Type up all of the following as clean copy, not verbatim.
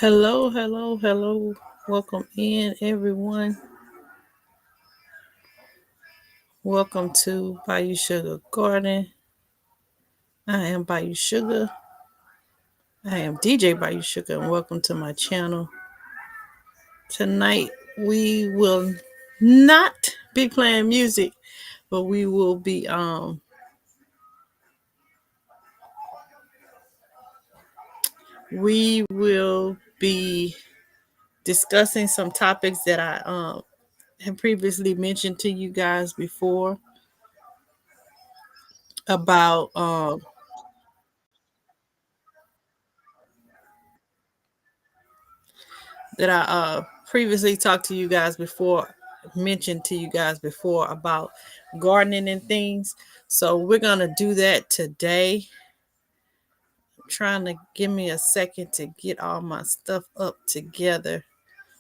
Hello, hello, hello. Welcome in, everyone. Welcome to Bayou Sugar Garden. I am Bayou Sugar. I am DJ Bayou Sugar, and welcome to my channel. Tonight, we will not be playing music, but we will be discussing some topics that I have previously mentioned to you guys before about that I previously talked to you guys before, mentioned to you guys before about gardening and things. So we're gonna do that today. I'm trying to give me a second to get all my stuff up together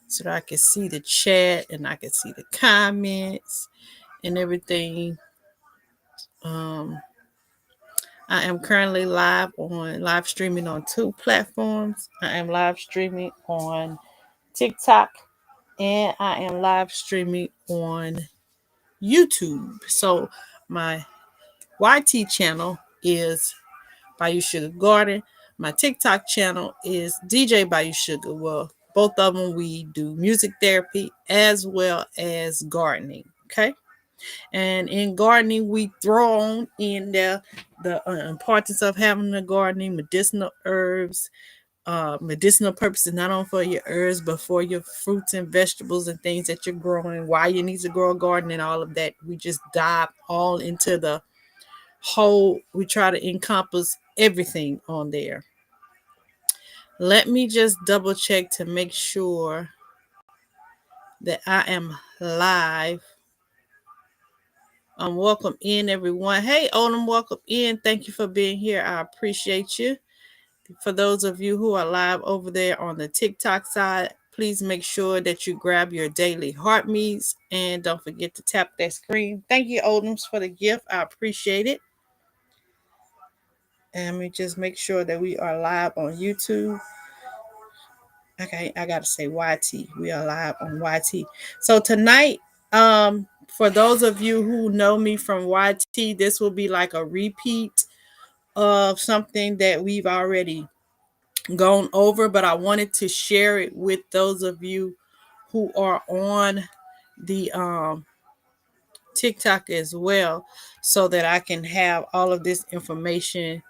so that I can see the chat and I can see the comments and everything. Um, I am currently live streaming on two platforms. I am live streaming on TikTok and I am live streaming on YouTube. So my YT channel is Bayou Sugar Garden. My TikTok channel is DJ Bayou Sugar. Well, both of them we do music therapy as well as gardening. Okay. And in gardening, we throw on in there the importance of having a gardening, medicinal herbs, medicinal purposes, not only for your herbs, but for your fruits and vegetables and things that you're growing, why you need to grow a garden and all of that. We just dive all into the whole, we try to encompass everything on there. Let me just double check to make sure that I am live. Welcome in, everyone. Hey, Odom, welcome in. Thank you for being here. I appreciate you. For those of you who are live over there on the TikTok side, please make sure that you grab your daily heart meats and don't forget to tap that screen. Thank you, Odoms, for the gift. I appreciate it. And let me just make sure that we are live on YouTube. Okay, I gotta say YT. We are live on YT. So tonight, for those of you who know me from YT, this will be like a repeat of something that we've already gone over, but I wanted to share it with those of you who are on the TikTok as well, so that I can have all of this information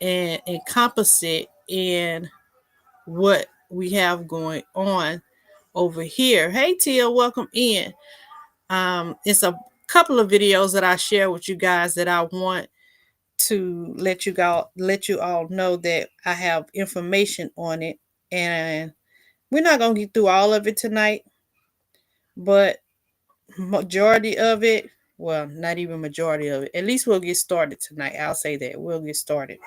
and encompass it in what we have going on over here. Hey Tia, welcome in. It's a couple of videos that I share with you guys that I want to let you all know that I have information on it, and we're not gonna get through all of it tonight, but majority of it, well, not even majority of it. At least we'll get started tonight. I'll say that we'll get started.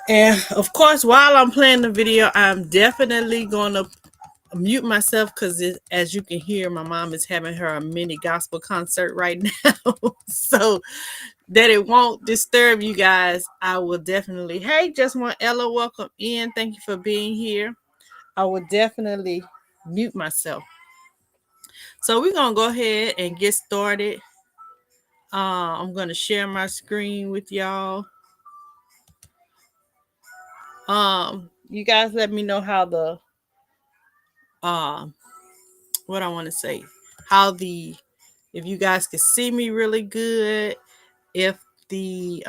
And of course, while I'm playing the video, I'm definitely gonna mute myself because, as you can hear, my mom is having her mini gospel concert right now. So that it won't disturb you guys, I will definitely. Hey, just want Ella, welcome in. Thank you for being here. I will definitely mute myself. So we're gonna go ahead and get started. I'm gonna share my screen with y'all. You guys let me know how the what I want to say, how the if you guys can see me really good, if the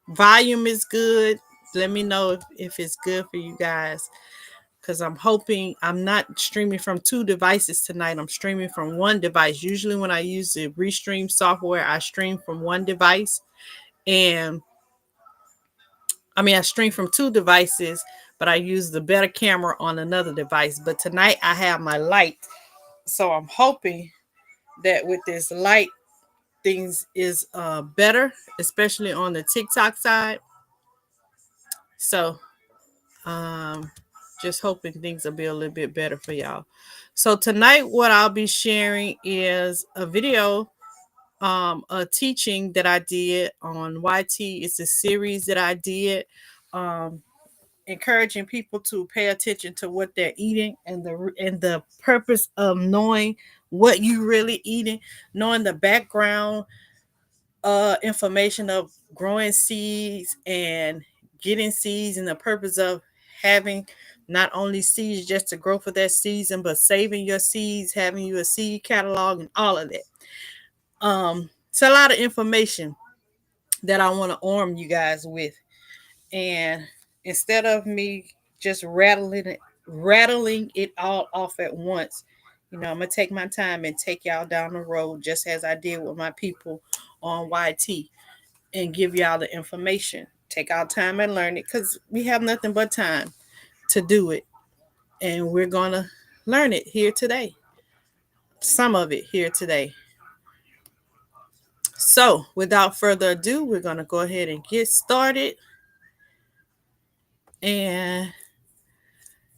volume is good. Let me know if it's good for you guys, because I'm hoping I'm not streaming from two devices tonight. I'm streaming from one device. Usually when I use the Restream software, I stream from one device. And I stream from two devices, but I use the better camera on another device. But tonight I have my light. So I'm hoping that with this light, things is better, especially on the TikTok side. So just hoping things will be a little bit better for y'all. So tonight what I'll be sharing is a video, a teaching that I did on YT. It's a series that I did. encouraging people to pay attention to what they're eating, and the purpose of knowing what you really eating, knowing the background information of growing seeds and getting seeds, and the purpose of having not only seeds just to grow for that season, but saving your seeds, having you a seed catalog, and all of that. It's a lot of information that I want to arm you guys with. And instead of me just rattling it all off at once, I'm gonna take my time and take y'all down the road, just as I did with my people on YT, and give y'all the information. Take our time and learn it, because we have nothing but time to do it. And we're gonna learn it here today. Some of it here today. So without further ado, we're gonna go ahead and get started. And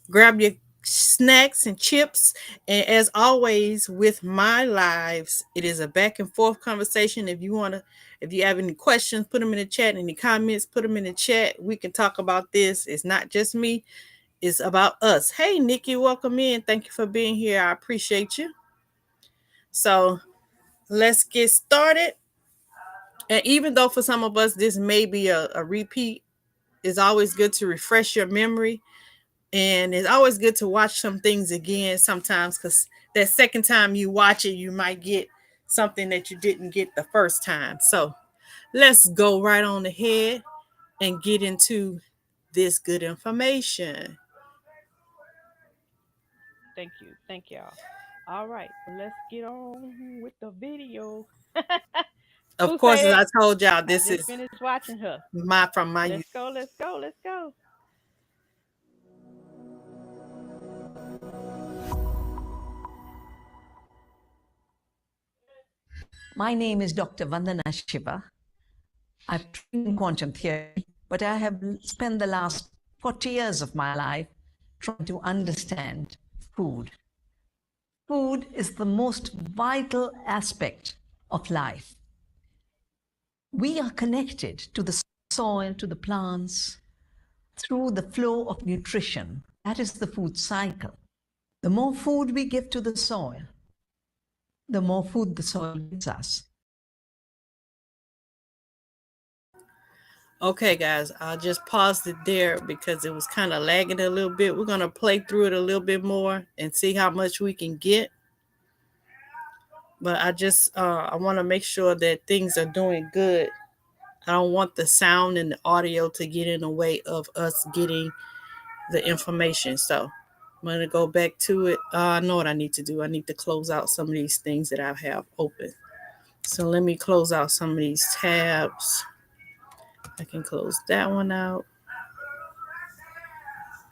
grab your snacks and chips. And as always with my lives, it is a back and forth conversation. If you have any questions, put them in the chat. Any comments, put them in the chat. We can talk about this. It's not just me, it's about us. Hey Nikki, welcome in. Thank you for being here. I appreciate you. So let's get started. And even though for some of us this may be a repeat, it's always good to refresh your memory. And it's always good to watch some things again sometimes, because that second time you watch it, you might get something that you didn't get the first time. So let's go right on ahead and get into this good information. Thank you. Thank y'all. All right, let's get on with the video. Of Who course, as said I it? told y'all, I this just is finished watching her. from my Let's go, let's go, let's go. My name is Dr. Vandana Shiva. I've trained in quantum theory, but I have spent the last 40 years of my life trying to understand food. Food is the most vital aspect of life. We are connected to the soil, to the plants, through the flow of nutrition. That is the food cycle. The more food we give to the soil, the more food the soil gives us. Okay, guys, I'll just pause it there because it was kind of lagging a little bit. We're going to play through it a little bit more and see how much we can get. But I want to make sure that things are doing good. I don't want the sound and the audio to get in the way of us getting the information. So I'm going to go back to it. I know what I need to do. I need to close out some of these things that I have open. So let me close out some of these tabs. I can close that one out.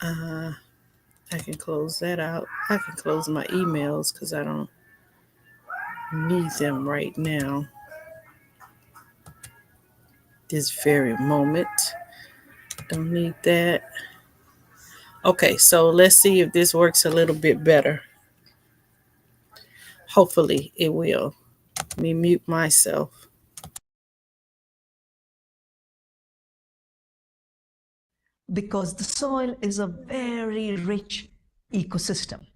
I can close that out. I can close my emails because I don't need them right now. This very moment. Don't need that. Okay, so let's see if this works a little bit better. Hopefully it will. Let me mute myself. Because the soil is a very rich ecosystem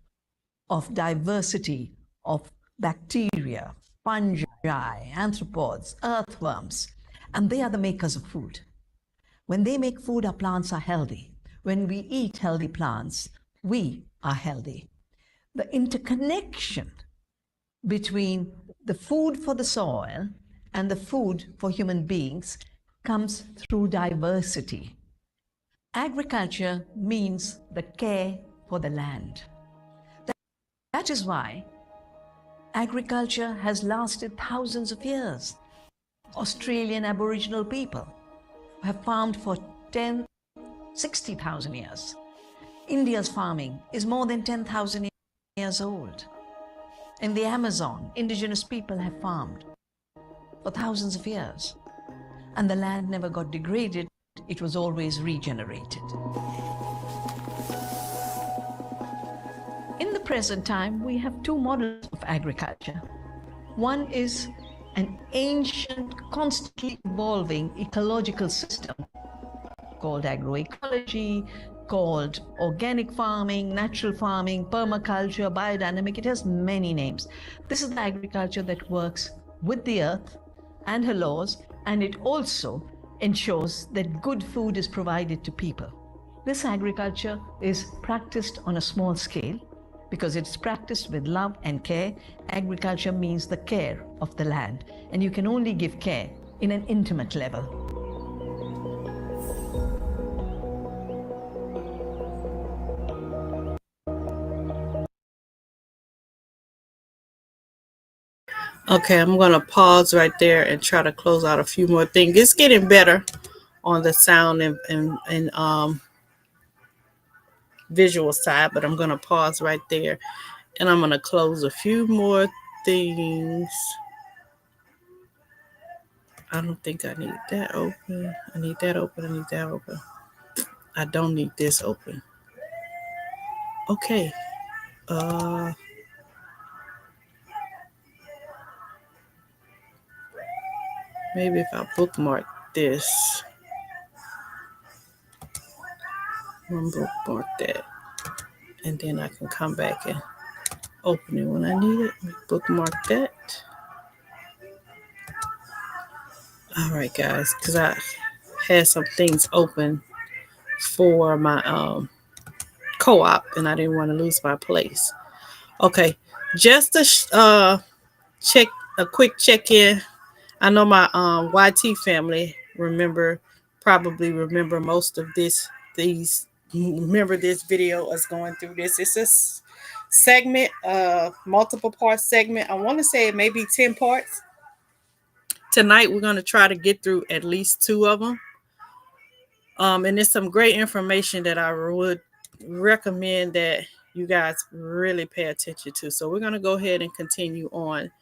of diversity of bacteria, fungi, arthropods, earthworms, and they are the makers of food. When they make food, our plants are healthy. When we eat healthy plants, we are healthy. The interconnection between the food for the soil and the food for human beings comes through diversity. Agriculture means the care for the land. That is why agriculture has lasted thousands of years. Australian Aboriginal people have farmed for 60,000 years. India's farming is more than 10,000 years old. In the Amazon, indigenous people have farmed for thousands of years, and the land never got degraded. It was always regenerated. In the present time, we have two models of agriculture. One is an ancient, constantly evolving ecological system called agroecology, called organic farming, natural farming, permaculture, biodynamic. It has many names. This is the agriculture that works with the earth and her laws, and it also ensures that good food is provided to people. This agriculture is practiced on a small scale because it's practiced with love and care. Agriculture means the care of the land, and you can only give care in an intimate level. Okay, I'm going to pause right there and try to close out a few more things. It's getting better on the sound and visual side, but I'm going to pause right there and I'm going to close a few more things. I don't think I need that open. I need that open. I need that open. I don't need this open. Okay. Maybe if I bookmark this. I'm bookmark that. And then I can come back and open it when I need it. Bookmark that. All right, guys, because I had some things open for my co-op and I didn't want to lose my place. Okay, just to check a quick check-in. I know my YT family probably remember most of remember this video is going through this. It's a segment, multiple part segment. I want to say it may be 10 parts. Tonight we're going to try to get through at least 2 of them. And there's some great information that I would recommend that you guys really pay attention to. So we're going to go ahead and continue on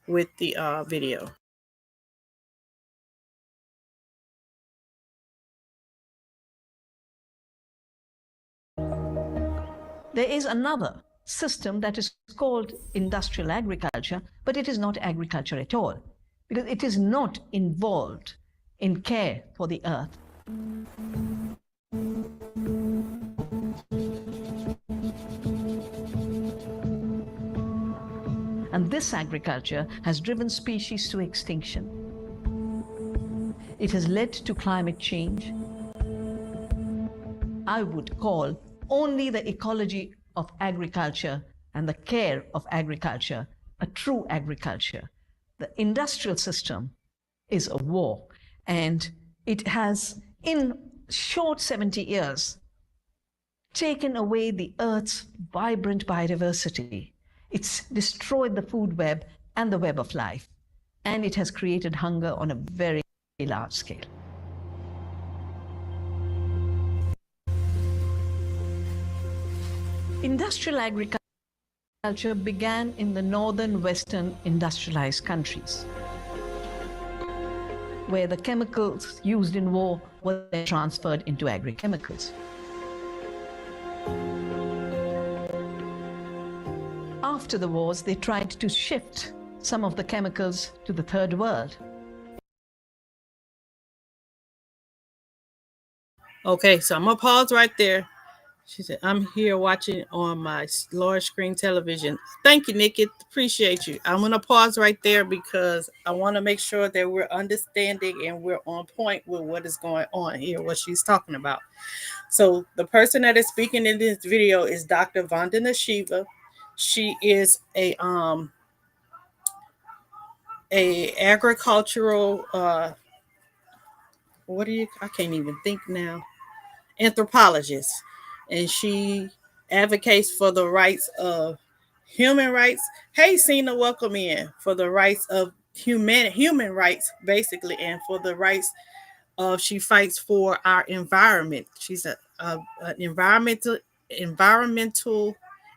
with the video. There is another system that is called industrial agriculture, but it is not agriculture at all because it is not involved in care for the earth. And this agriculture has driven species to extinction. It has led to climate change. I would call only the ecology of agriculture and the care of agriculture a true agriculture. The industrial system is a war, and it has, in short 70 years, taken away the Earth's vibrant biodiversity. It's destroyed the food web and the web of life, and it has created hunger on a very large scale. Industrial agriculture began in the northern Western industrialized countries, where the chemicals used in war were then transferred into agrochemicals. After the wars, they tried to shift some of the chemicals to the third world. Okay, so I'm going to pause right there. She said, I'm here watching on my large screen television. Thank you, Nikki. Appreciate you. I'm going to pause right there because I want to make sure that we're understanding and we're on point with what is going on here, what she's talking about. So the person that is speaking in this video is Dr. Vandana Shiva. She is a agricultural, I can't even think now, anthropologist. And she advocates for the rights of human rights. Hey, Cena, welcome in. For the rights of human rights, basically, and for the rights of, she fights for our environment. She's an environmental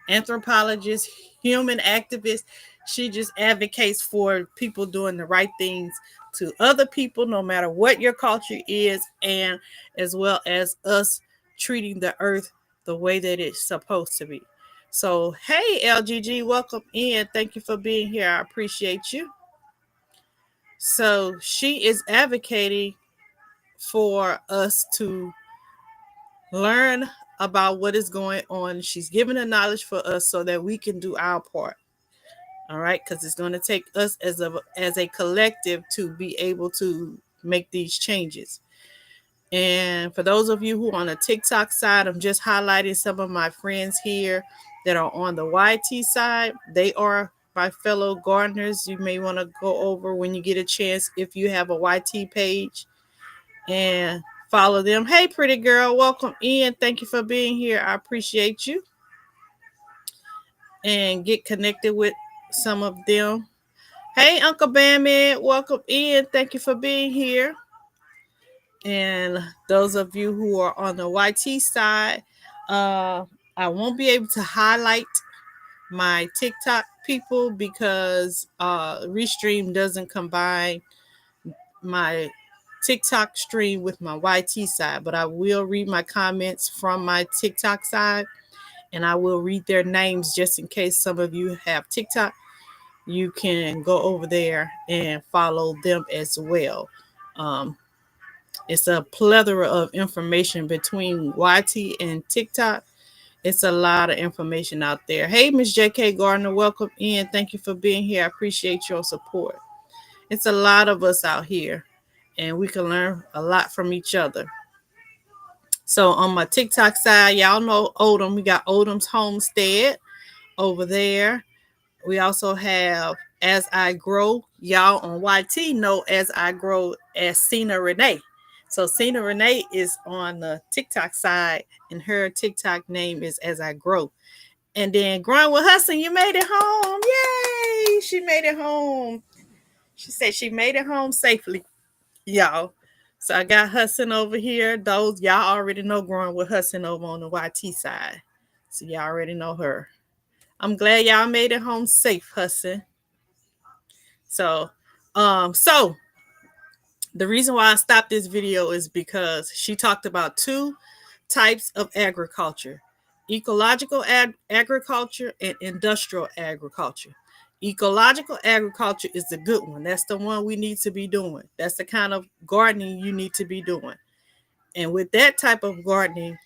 anthropologist, human activist. She just advocates for people doing the right things to other people, no matter what your culture is, and as well as us treating the earth the way that it's supposed to be. So, hey, LGG, welcome in. Thank you for being here. I appreciate you. So she is advocating for us to learn about what is going on. She's giving the knowledge for us so that we can do our part. All right, because it's going to take us as a collective to be able to make these changes. And for those of you who are on the TikTok side, I'm just highlighting some of my friends here that are on the YT side. They are my fellow gardeners. You may want to go over when you get a chance if you have a YT page and follow them. Hey, pretty girl, welcome in. Thank you for being here. I appreciate you. And get connected with some of them. Hey, Uncle Bammy, welcome in. Thank you for being here. And those of you who are on the YT side, I won't be able to highlight my TikTok people because Restream doesn't combine my TikTok stream with my YT side, but I will read my comments from my TikTok side, and I will read their names just in case some of you have TikTok. You can go over there and follow them as well. It's a plethora of information between YT and TikTok. It's a lot of information out there. Hey, Miss JK Gardner, welcome in. Thank you for being here. I appreciate your support. It's a lot of us out here, and we can learn a lot from each other. So on my TikTok side, y'all know Odom. We got Odom's Homestead over there. We also have As I Grow. Y'all on YT know As I Grow as Cena Renee. So Cena Renee is on the TikTok side, and her TikTok name is As I Grow. And then Growing with Hudson, you made it home. Yay! She made it home. She said she made it home safely, y'all. So I got Hudson over here. Those y'all already know Growing with Hudson over on the YT side. So y'all already know her. I'm glad y'all made it home safe, Hudson. So the reason why I stopped this video is because she talked about two types of agriculture: ecological agriculture and industrial agriculture. Ecological agriculture is the good one. That's the one we need to be doing. That's the kind of gardening you need to be doing. And with that type of gardening,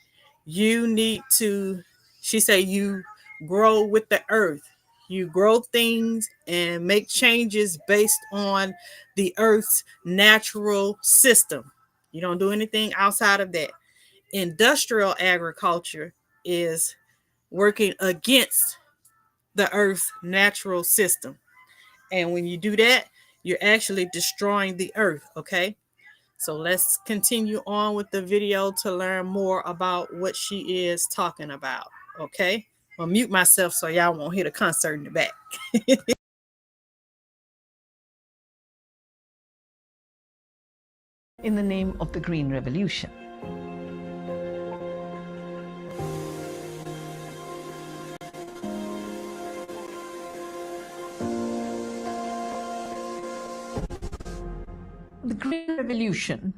you need to, she said, you grow with the earth. You grow things and make changes based on the earth's natural system. You don't do anything outside of that. Industrial agriculture is working against the earth's natural system. And when you do that, you're actually destroying the earth, okay? So let's continue on with the video to learn more about what she is talking about, okay? I'll mute myself so y'all won't hear the concert in the back. In the name of the Green Revolution. The Green Revolution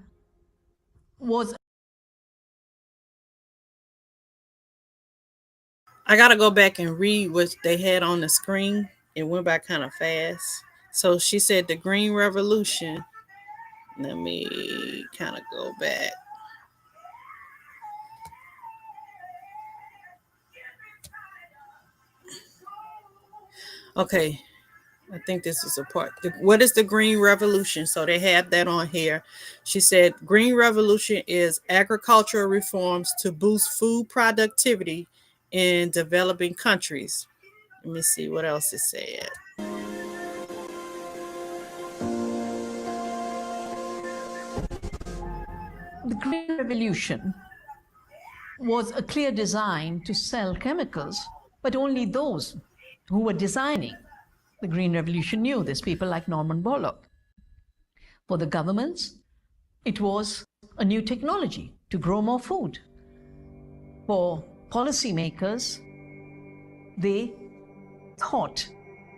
was... I got to go back and read what they had on the screen. It went by kind of fast. So she said the Green Revolution. Let me kind of go back. Okay. I think this is a part. What is the Green Revolution? So they have that on here. She said Green Revolution is agricultural reforms to boost food productivity in developing countries. Let me see what else it said. The Green Revolution was a clear design to sell chemicals, but only those who were designing the Green Revolution knew this, people like Norman Borlaug. For the governments, it was a new technology to grow more food. For policymakers, they thought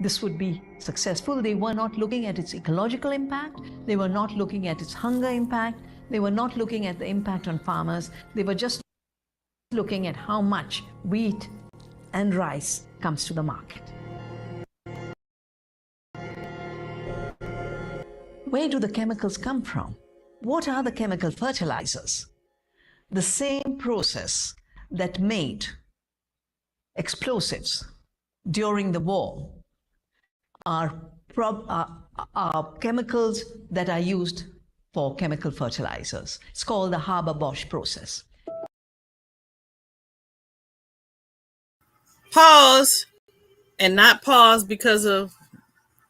this would be successful. They were not looking at its ecological impact. They were not looking at its hunger impact. They were not looking at the impact on farmers. They were just looking at how much wheat and rice comes to the market. Where do the chemicals come from? What are the chemical fertilizers? The same process that made explosives during the war are chemicals that are used for chemical fertilizers. It's called the Haber-Bosch process. Pause, and not pause because of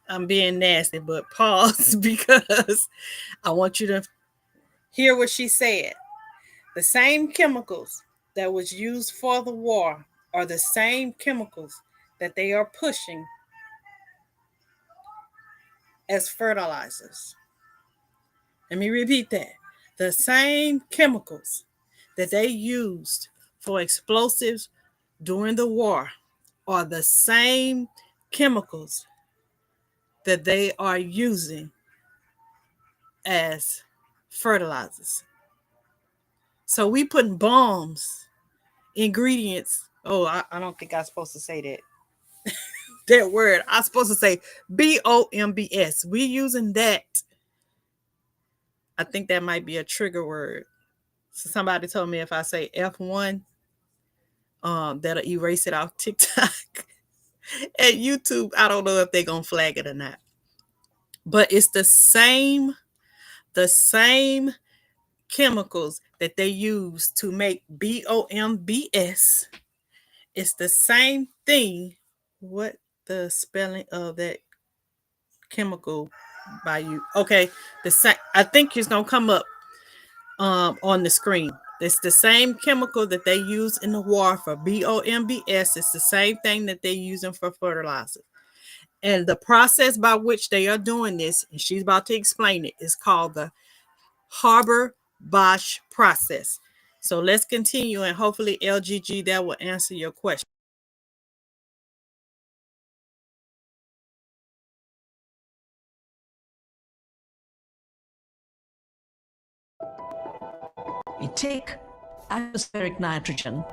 I'm being nasty, but pause because I want you to hear what she said. The same chemicals that was used for the war are the same chemicals that they are pushing as fertilizers. Let me repeat that. The same chemicals that they used for explosives during the war are the same chemicals that they are using as fertilizers. So we putting bombs, ingredients. Oh, I don't think I'm supposed to say that. That word. I'm supposed to say BOMBS. We using that. I think that might be a trigger word. So somebody told me if I say F1, that'll erase it off TikTok. At YouTube, I don't know if they're gonna flag it or not. But it's the same chemicals that they use to make BOMBS. It's the same thing. What the spelling of that chemical by you? Okay, the same. I think it's gonna come up on the screen. It's the same chemical that they use in the war for BOMBS. It's the same thing that they're using for fertilizer. And the process by which they are doing this, and she's about to explain it, is called the Haber-Bosch process. So let's continue, and hopefully, LGG, that will answer your question. You take atmospheric nitrogen,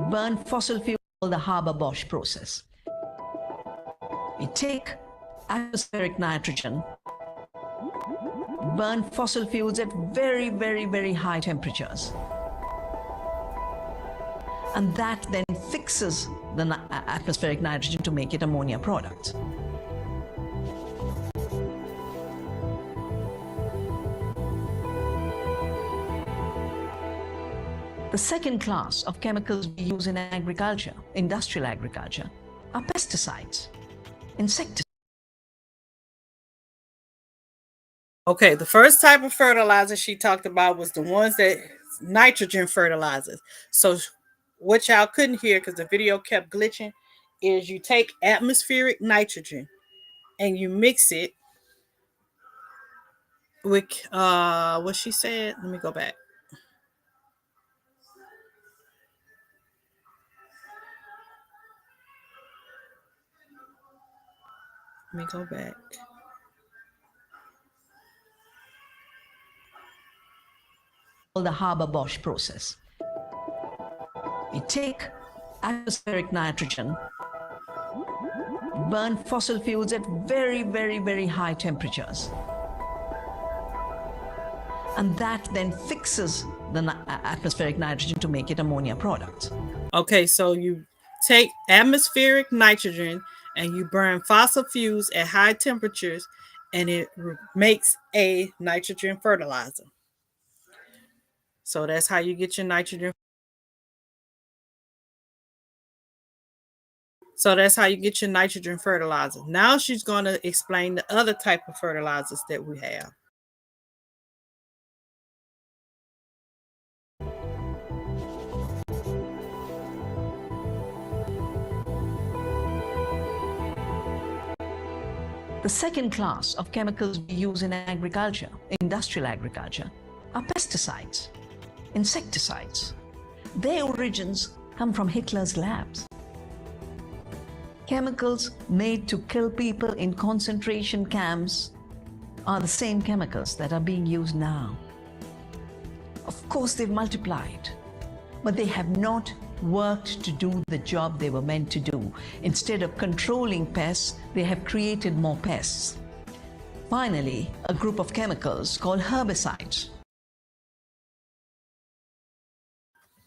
burn fossil fuel, the Haber-Bosch process. You take atmospheric nitrogen, burn fossil fuels at very, very, very high temperatures. And that then fixes the atmospheric nitrogen to make it ammonia product. The second class of chemicals we use in agriculture, industrial agriculture, are pesticides, insecticides. Okay, the first type of fertilizer she talked about was the ones that nitrogen fertilizers. So what y'all couldn't hear because the video kept glitching is you take atmospheric nitrogen and you mix it with what she said. Let me go back. Let me go back. The Haber-Bosch process. You take atmospheric nitrogen, burn fossil fuels at very, very, very high temperatures. And that then fixes the atmospheric nitrogen to make it ammonia product. Okay, so you take atmospheric nitrogen and you burn fossil fuels at high temperatures and it makes a nitrogen fertilizer. So that's how you get your nitrogen. So that's how you get your nitrogen fertilizer. Now she's going to explain the other type of fertilizers that we have. The second class of chemicals we use in agriculture, industrial agriculture, are pesticides, insecticides. Their origins come from Hitler's labs. Chemicals made to kill people in concentration camps are the same chemicals that are being used now. Of course, they've multiplied, but they have not worked to do the job they were meant to do. Instead of controlling pests, they have created more pests. Finally, a group of chemicals called herbicides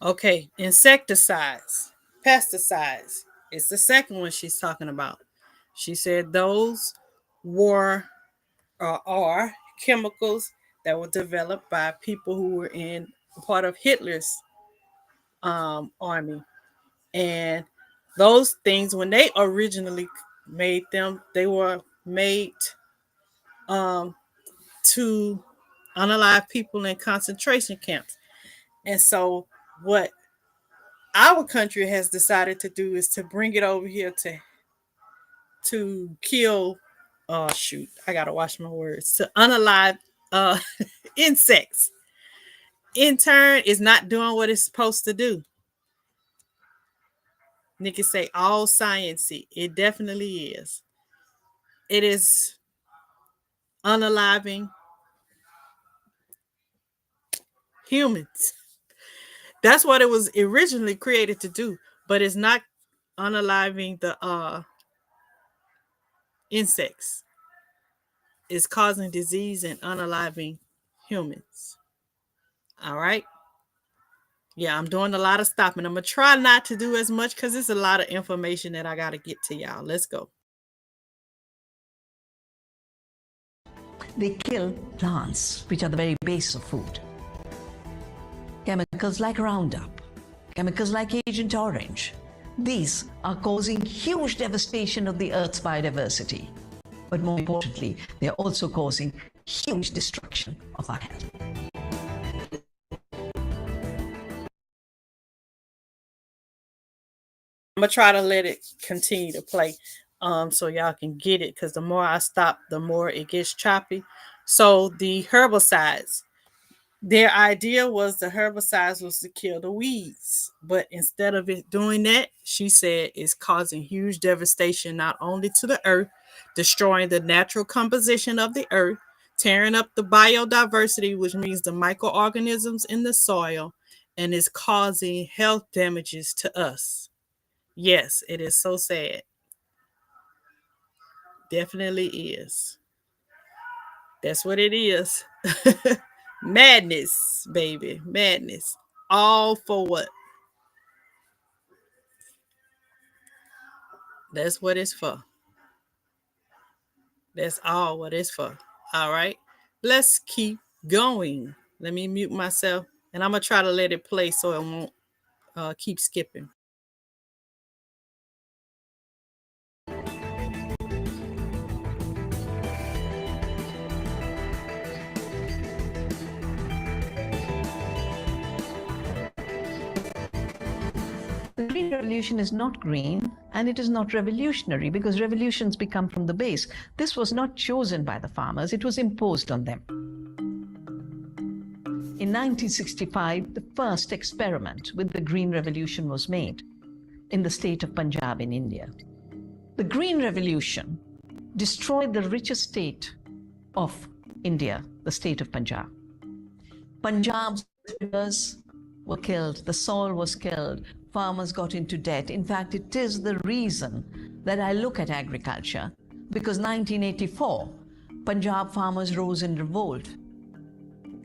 Okay, insecticides, pesticides. It's the second one she's talking about. She said those were are chemicals that were developed by people who were in part of Hitler's army. And those things, when they originally made them, they were made um, to unalive people in concentration camps. And so, what our country has decided to do is to bring it over here to kill. Oh shoot! I gotta watch my words. To unalive uh, insects. In turn, is not doing what it's supposed to do. Nikki say all sciency. It definitely is. It is unaliving humans. That's what it was originally created to do, but it's not unaliving the insects. It's causing disease and unaliving humans. All right. Yeah, I'm doing a lot of stopping. I'm gonna try not to do as much because it's a lot of information that I gotta get to y'all. Let's go. They kill plants, which are the very base of food. Chemicals like Roundup, chemicals like Agent Orange. These are causing huge devastation of the Earth's biodiversity. But more importantly, they are also causing huge destruction of our health. I'm gonna try to let it continue to play so y'all can get it, because the more I stop, the more it gets choppy. So the herbicides, their idea was the herbicides was to kill the weeds, but instead of it doing that, she said it's causing huge devastation not only to the earth, destroying the natural composition of the earth, tearing up the biodiversity, which means the microorganisms in the soil, and is causing health damages to us. Yes, it is so sad. Definitely is. That's what it is. Madness, baby. Madness. All for what? That's what it's for. That's all what it's for. All right. Let's keep going. Let me mute myself and I'm going to try to let it play so it won't keep skipping. The Green Revolution is not green and it is not revolutionary because revolutions become from the base. This was not chosen by the farmers, it was imposed on them. In 1965, the first experiment with the Green Revolution was made in the state of Punjab in India. The Green Revolution destroyed the richest state of India, the state of Punjab. Punjab's rivers were killed, the soil was killed, farmers got into debt. In fact, it is the reason that I look at agriculture, because 1984, Punjab farmers rose in revolt.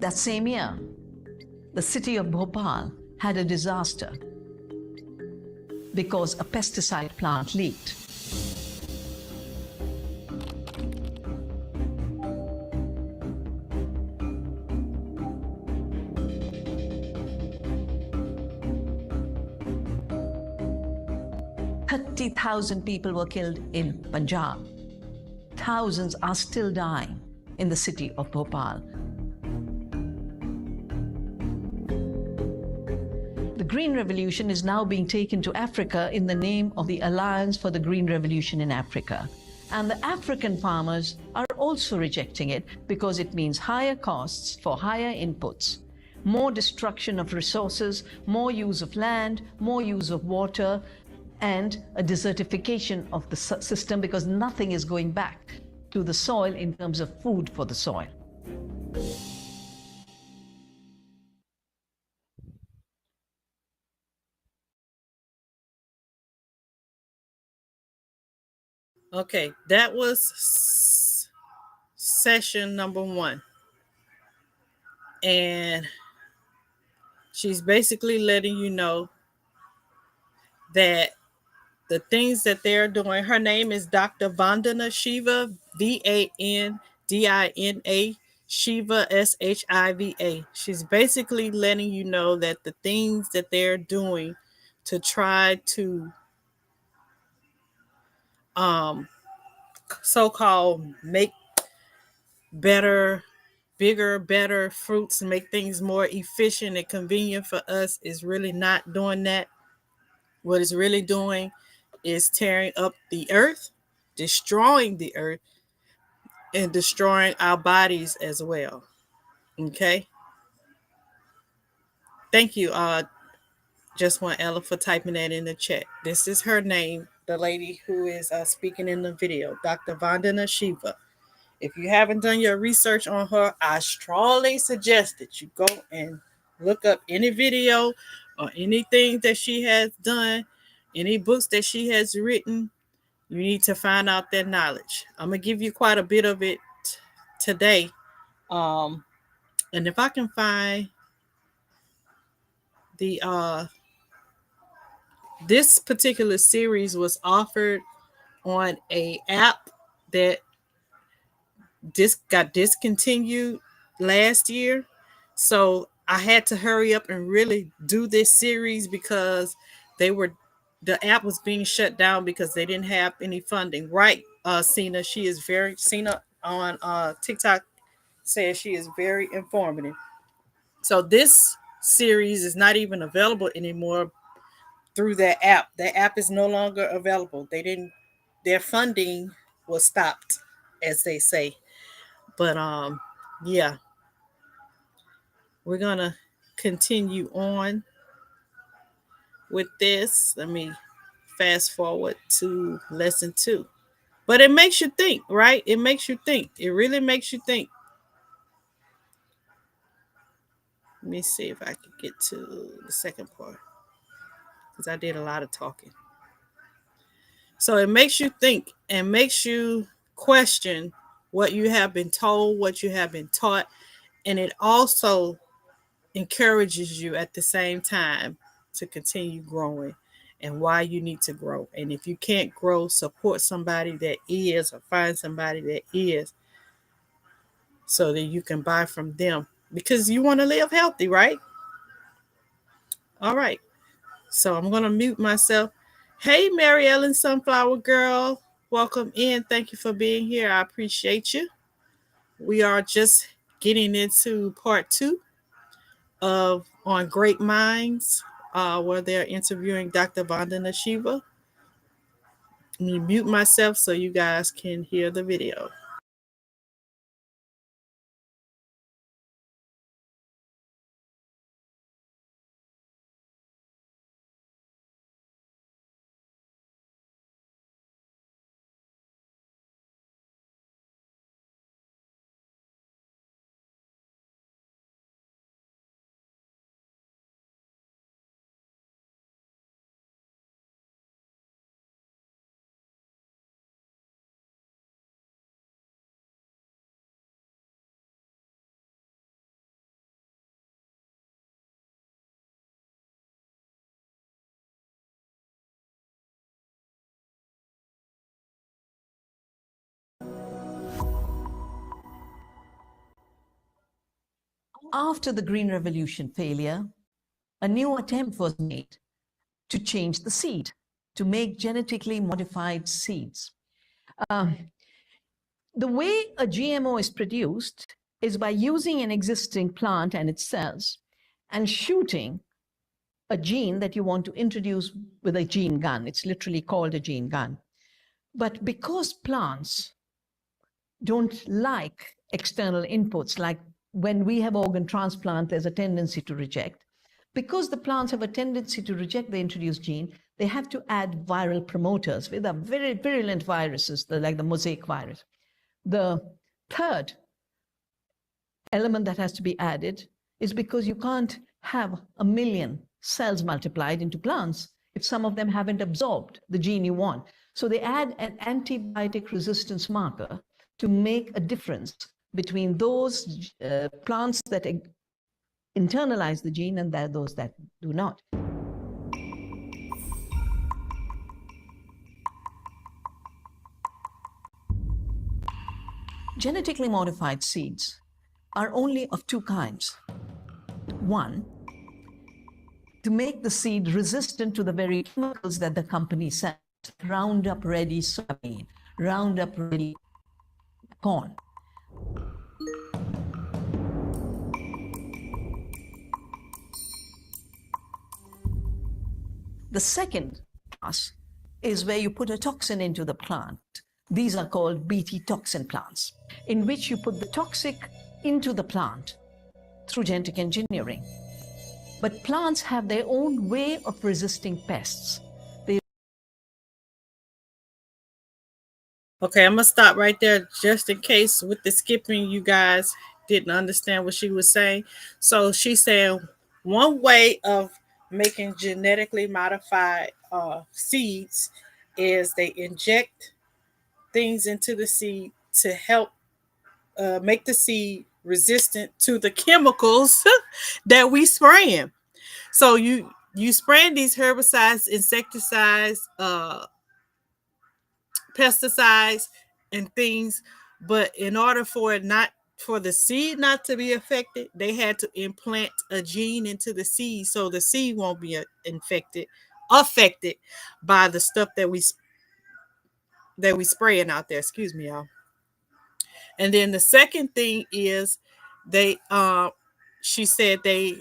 That same year, the city of Bhopal had a disaster because a pesticide plant leaked. "30,000 people were killed in Punjab. Thousands are still dying in the city of Bhopal. The Green Revolution is now being taken to Africa in the name of the Alliance for the Green Revolution in Africa. And the African farmers are also rejecting it because it means higher costs for higher inputs, more destruction of resources, more use of land, more use of water, and a desertification of the system because nothing is going back to the soil in terms of food for the soil." Okay, that was session number 1. And She's basically letting you know that the things that they're doing. Her name is Dr. Vandana Shiva, Vandina Shiva, Shiva. She's basically letting you know that the things that they're doing to try to so-called make better, bigger, better fruits and make things more efficient and convenient for us is really not doing that. What it's really doing is tearing up the earth, destroying the earth, and destroying our bodies as well. Okay. Thank you, just one Ella for typing that in the chat. This is her name, the lady who is speaking in the video, Dr. Vandana Shiva. If you haven't done your research on her, I strongly suggest that you go and look up any video or anything that she has done, any books that she has written. You need to find out that knowledge. I'm gonna give you quite a bit of it today. And if I can find the this particular series was offered on a app that got discontinued last year. So I had to hurry up and really do this series because the app was being shut down because they didn't have any funding. Right, Cena, Cena on TikTok says she is very informative. So this series is not even available anymore through that app. That app is no longer available. Their funding was stopped, as they say. But yeah, we're gonna continue on with this. Let me fast forward to lesson 2. But it makes you think, right? It makes you think. It really makes you think. Let me see if I can get to the second part because I did a lot of talking. So it makes you think and makes you question what you have been told, what you have been taught, and it also encourages you at the same time to continue growing and why you need to grow. And if you can't grow, support somebody that is or find somebody that is so that you can buy from them because you want to live healthy, right? All right. So I'm going to mute myself. Hey, Mary Ellen Sunflower Girl. Welcome in. Thank you for being here. I appreciate you. We are just getting into part 2 of On Great Minds, where they're interviewing Dr. Vandana Shiva. Let me mute myself so you guys can hear the video. After the Green Revolution failure, a new attempt was made to change the seed, to make genetically modified seeds. The way a GMO is produced is by using an existing plant and its cells and shooting a gene that you want to introduce with a gene gun. It's literally called a gene gun. But because plants don't like external inputs, like when we have organ transplant, there's a tendency to reject. Because the plants have a tendency to reject the introduced gene, they have to add viral promoters with a very virulent viruses, like the mosaic virus. The third element that has to be added is because you can't have 1 million cells multiplied into plants if some of them haven't absorbed the gene you want. So they add an antibiotic resistance marker to make a difference between those plants that internalize the gene and there are those that do not. Genetically modified seeds are only of two kinds. One, to make the seed resistant to the very chemicals that the company sells, Roundup Ready soybean, Roundup Ready corn. The second class is where you put a toxin into the plant. These are called Bt toxin plants, in which you put the toxic into the plant through genetic engineering. But plants have their own way of resisting pests. Okay, I'm gonna stop right there just in case with the skipping you guys didn't understand what she was saying. So she's saying one way of making genetically modified seeds is they inject things into the seed to help make the seed resistant to the chemicals that we spraying. So you spraying these herbicides, insecticides, pesticides, and things, but in order for it not for the seed not to be affected, they had to implant a gene into the seed so the seed won't be affected by the stuff that we spraying out there. Excuse me, y'all. And then the second thing is they she said they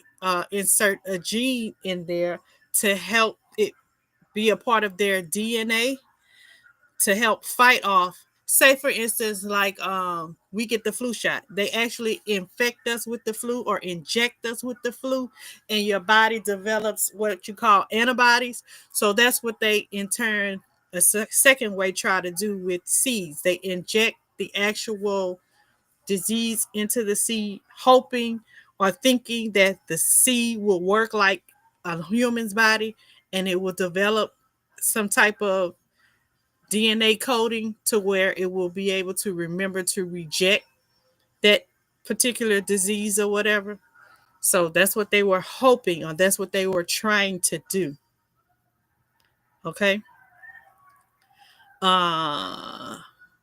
insert a gene in there to help it be a part of their DNA to help fight off. Say for instance, like we get the flu shot. They actually infect us with the flu or inject us with the flu, and your body develops what you call antibodies. So that's what they in turn a second way try to do with seeds. They inject the actual disease into the seed, hoping or thinking that the seed will work like a human's body and it will develop some type of DNA coding to where it will be able to remember to reject that particular disease or whatever. So that's what they were hoping, or that's what they were trying to do. Okay.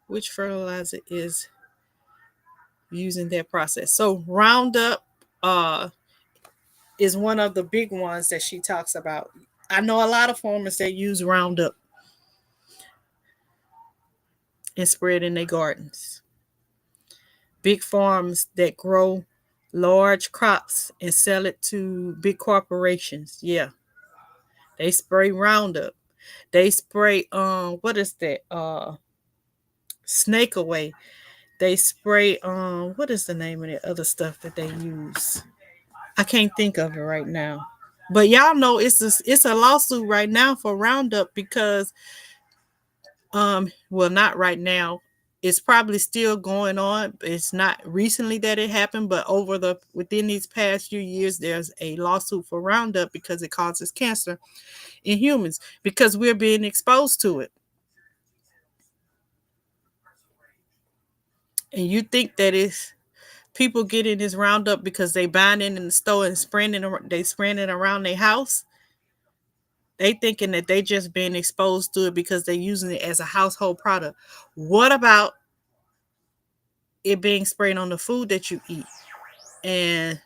Which fertilizer is using that process? So Roundup is one of the big ones that she talks about. I know a lot of farmers that use Roundup and spray it in their gardens. Big farms that grow large crops and sell it to big corporations. Yeah. They spray Roundup. They spray what is that? Snake Away. They spray what is the name of the other stuff that they use? I can't think of it right now. But y'all know it's a lawsuit right now for Roundup because well, not right now. It's probably still going on. It's not recently that it happened, but within these past few years, there's a lawsuit for Roundup because it causes cancer in humans because we're being exposed to it. And you think that it's people getting this Roundup because they buying it in the store and spraying it around their house? They thinking that they just being exposed to it because they're using it as a household product. What about it being sprayed on the food that you eat and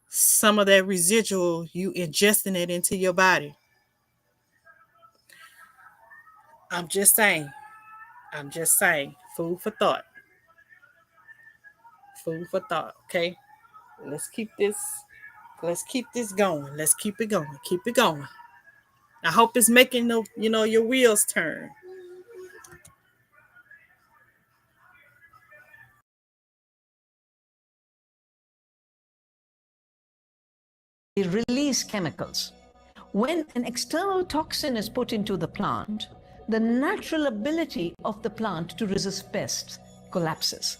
some of that residual you ingesting it into your body? I'm just saying. Food for thought. Food for thought. Okay. Let's keep this going. Let's keep it going. Keep it going. I hope it's making your wheels turn. They release chemicals. When an external toxin is put into the plant, the natural ability of the plant to resist pests collapses.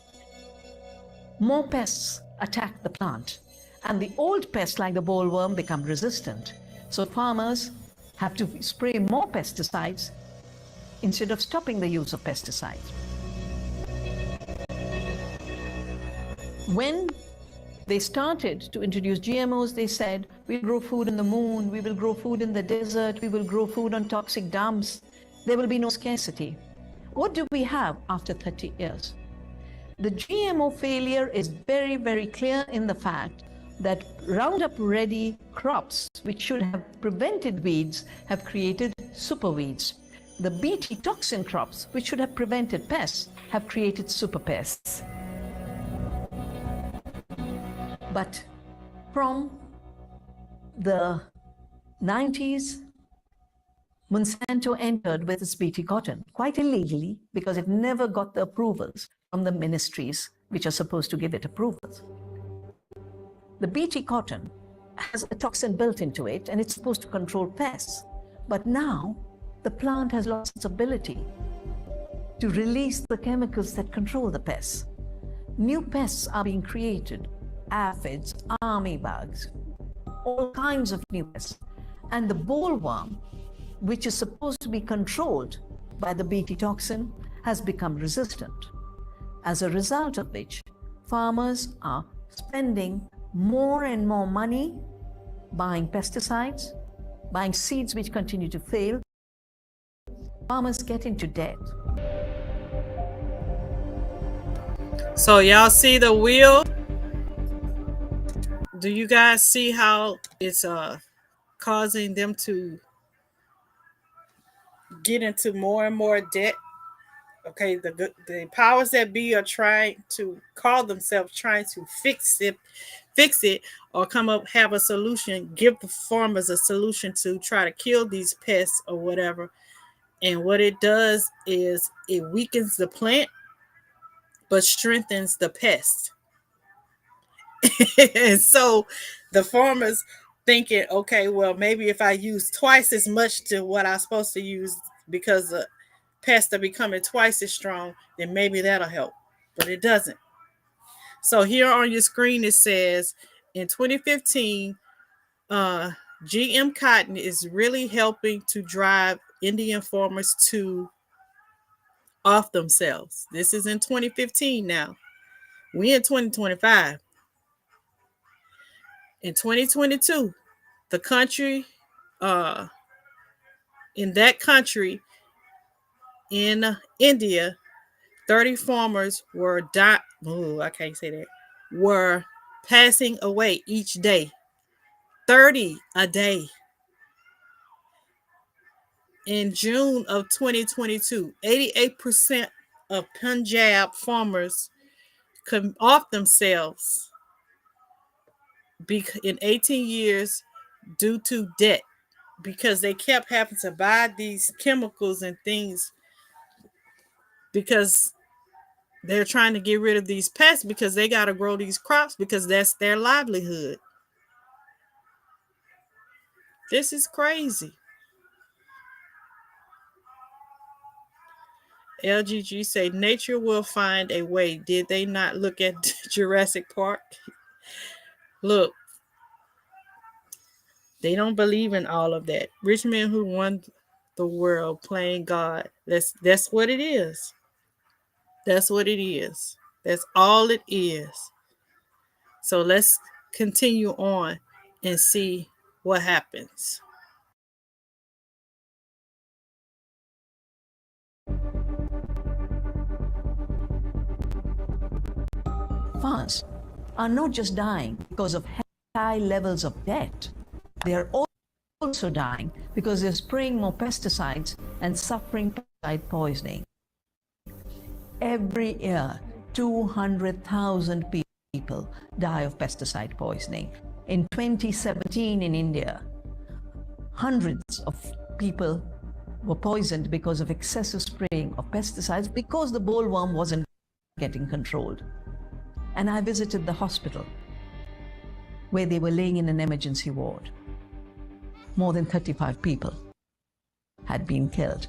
More pests attack the plant, and the old pests like the bollworm become resistant. So farmers have to spray more pesticides instead of stopping the use of pesticides. When they started to introduce GMOs, they said, we'll grow food in the moon, we will grow food in the desert, we will grow food on toxic dumps. There will be no scarcity. What do we have after 30 years? The GMO failure is very, very clear in the fact that Roundup Ready crops, which should have prevented weeds, have created super weeds. The Bt toxin crops, which should have prevented pests, have created super pests. But from the 90s, Monsanto entered with its Bt cotton, quite illegally, because it never got the approvals from the ministries which are supposed to give it approvals. The Bt cotton has a toxin built into it, and it's supposed to control pests. But now, the plant has lost its ability to release the chemicals that control the pests. New pests are being created, aphids, army bugs, all kinds of new pests. And the bollworm, which is supposed to be controlled by the Bt toxin, has become resistant. As a result of which, farmers are spending more and more money buying pesticides, buying seeds which continue to fail. Farmers get into debt. So y'all see the wheel? Do you guys see how it's causing them to get into more and more debt? Okay, the powers that be are trying to call themselves trying to fix it, or have a solution, give the farmers a solution to try to kill these pests or whatever. And what it does is it weakens the plant, but strengthens the pest. And so the farmers thinking, okay, well, maybe if I use twice as much to what I'm supposed to use because the pests are becoming twice as strong, then maybe that'll help. But it doesn't. So here on your screen, it says in 2015, GM cotton is really helping to drive Indian farmers off themselves. This is in 2015 now. We in 2025. In 2022, the country, in that country, in India, 30 farmers were were passing away each day. 30 a day. In June of 2022, 88% of Punjab farmers come off themselves in 18 years due to debt, because they kept having to buy these chemicals and things because they're trying to get rid of these pests, because they got to grow these crops because that's their livelihood. This is crazy. LGG say nature will find a way. Did they not look at Jurassic Park? Look, they don't believe in all of that. Rich men who won the world playing God. That's what it is. That's what it is. That's all it is. So let's continue on and see what happens. Farmers are not just dying because of high levels of debt. They are also dying because they're spraying more pesticides and suffering pesticide poisoning. Every year, 200,000 people die of pesticide poisoning. In 2017 in India, hundreds of people were poisoned because of excessive spraying of pesticides because the bollworm wasn't getting controlled. And I visited the hospital where they were laying in an emergency ward. More than 35 people had been killed.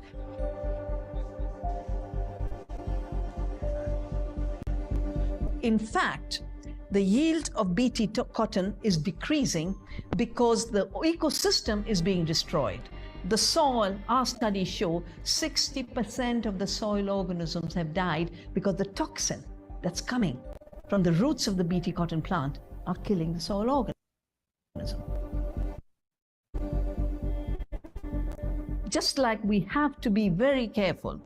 In fact, the yield of Bt cotton is decreasing because the ecosystem is being destroyed. The soil, our studies show 60% of the soil organisms have died because the toxin that's coming from the roots of the Bt cotton plant are killing the soil organism. Just like we have to be very careful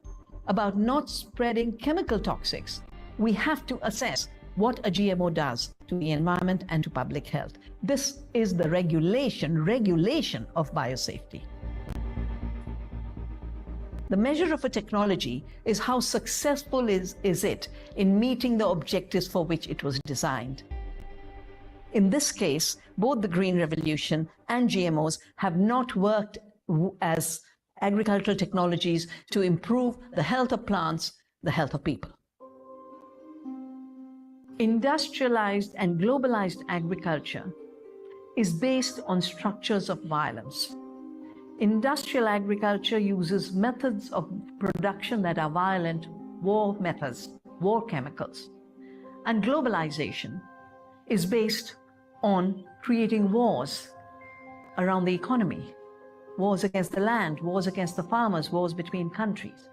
about not spreading chemical toxics, we have to assess what a GMO does to the environment and to public health. This is the regulation of biosafety. The measure of a technology is how successful is it in meeting the objectives for which it was designed. In this case, both the Green Revolution and GMOs have not worked as agricultural technologies to improve the health of plants, the health of people. Industrialized and globalized agriculture is based on structures of violence. Industrial agriculture uses methods of production that are violent, war methods, war chemicals. And globalization is based on creating wars around the economy, wars against the land, wars against the farmers, wars between countries.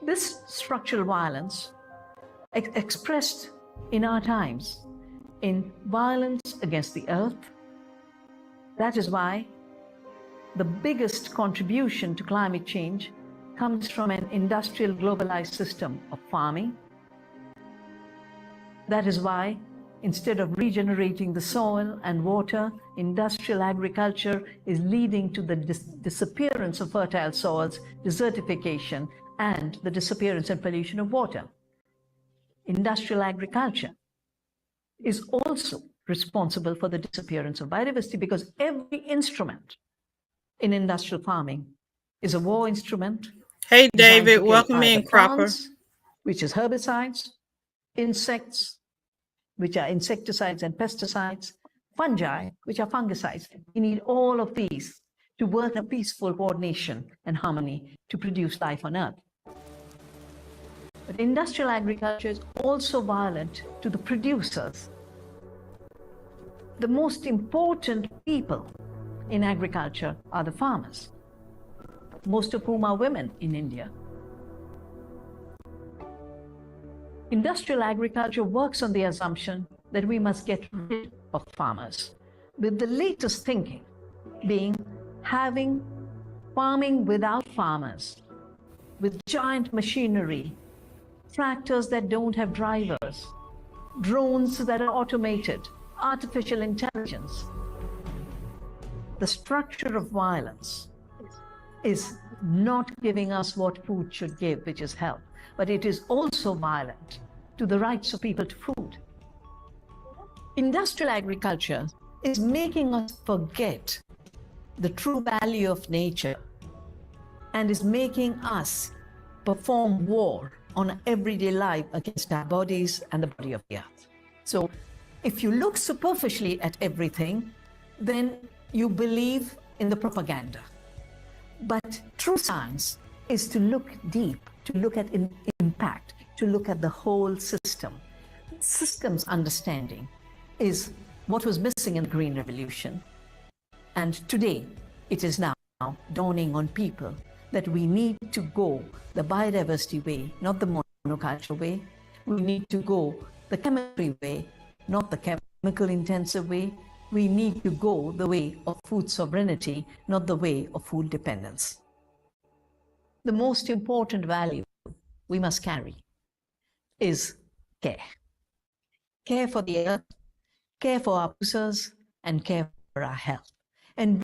This structural violence expressed in our times in violence against the earth. That is why the biggest contribution to climate change comes from an industrial globalized system of farming. That is why instead of regenerating the soil and water, industrial agriculture is leading to the disappearance of fertile soils, desertification, and the disappearance and pollution of water. Industrial agriculture is also responsible for the disappearance of biodiversity because every instrument in industrial farming is a war instrument. Hey, designed to David, kill welcome either in, Cropper. plants, which is herbicides, insects, which are insecticides and pesticides, fungi, which are fungicides. We need all of these to work in a peaceful coordination and harmony to produce life on Earth. But industrial agriculture is also violent to the producers. The most important people in agriculture are the farmers, most of whom are women in India. Industrial agriculture works on the assumption that we must get rid of farmers, with the latest thinking being having farming without farmers, with giant machinery, tractors that don't have drivers, drones that are automated, artificial intelligence. The structure of violence is not giving us what food should give, which is health, but it is also violent to the rights of people to food. Industrial agriculture is making us forget the true value of nature and is making us perform war on everyday life against our bodies and the body of the earth. So if you look superficially at everything, then you believe in the propaganda. But true science is to look deep, to look at impact, to look at the whole system. Systems understanding is what was missing in the Green Revolution. And today, it is now dawning on people that we need to go the biodiversity way, not the monoculture way. We need to go the chemistry way, not the chemical intensive way. We need to go the way of food sovereignty, not the way of food dependence. The most important value we must carry is care. Care for the earth, care for our producers, and care for our health. And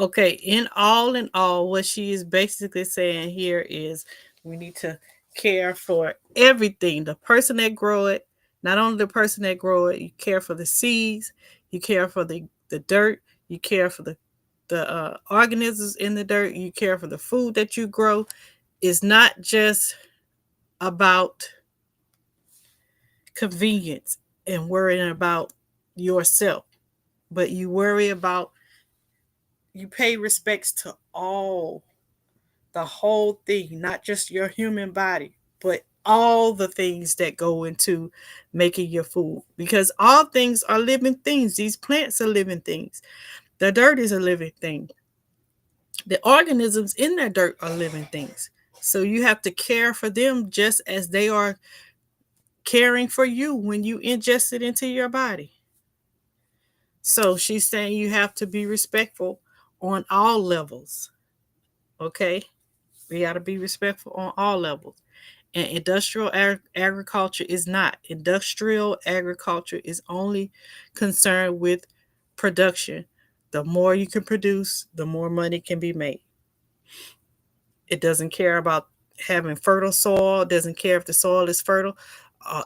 okay, in all, what she is basically saying here is we need to care for everything. The person that grow it, not only the person that grow it, you care for the seeds, you care for the dirt, you care for the organisms in the dirt, you care for the food that you grow. It's not just about convenience and worrying about yourself, but you worry about, you pay respects to all, the whole thing, not just your human body, but all the things that go into making your food, because all things are living things. These plants are living things. The dirt is a living thing. The organisms in that dirt are living things. So you have to care for them just as they are caring for you when you ingest it into your body. So she's saying you have to be respectful on all levels. Okay? We got to be respectful on all levels. And industrial agriculture is not. Industrial agriculture is only concerned with production. The more you can produce, the more money can be made. It doesn't care about having fertile soil. It doesn't care if the soil is fertile.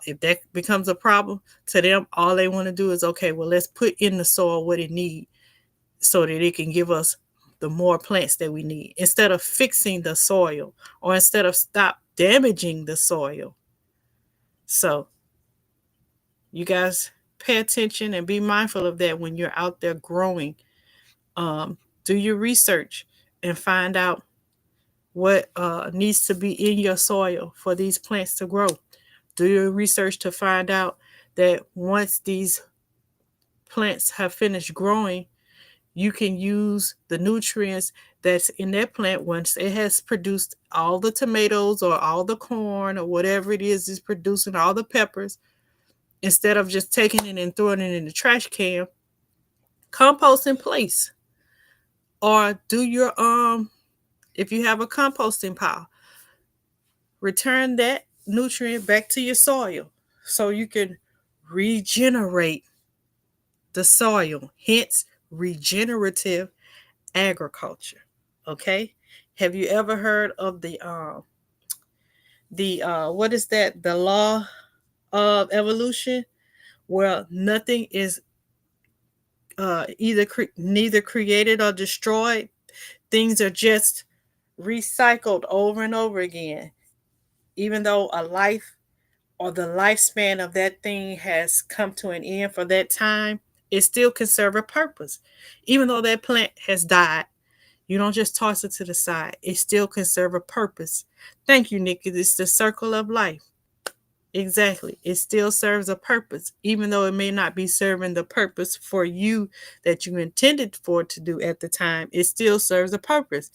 If that becomes a problem to them, all they want to do is, okay, well, let's put in the soil what it needs so that it can give us the more plants that we need, instead of fixing the soil, or instead of stop damaging the soil. So you guys pay attention and be mindful of that when you're out there growing. Do your research and find out what needs to be in your soil for these plants to grow. Do your research to find out that once these plants have finished growing, you can use the nutrients that's in that plant once it has produced all the tomatoes or all the corn or whatever it is producing, all the peppers. Instead of just taking it and throwing it in the trash can, compost in place. Or do your if you have a composting pile, return that nutrient back to your soil so you can regenerate the soil. Hence, regenerative agriculture. Okay? Have you ever heard of the what is that? The law of evolution, where nothing is neither created or destroyed. Things are just recycled over and over again. Even though a life or the lifespan of that thing has come to an end for that time, it still can serve a purpose. Even though that plant has died, you don't just toss it to the side. It still can serve a purpose. Thank you, Nikki. It's the circle of life. Exactly. It still serves a purpose, even though it may not be serving the purpose for you that you intended for it to do at the time. It still serves a purpose.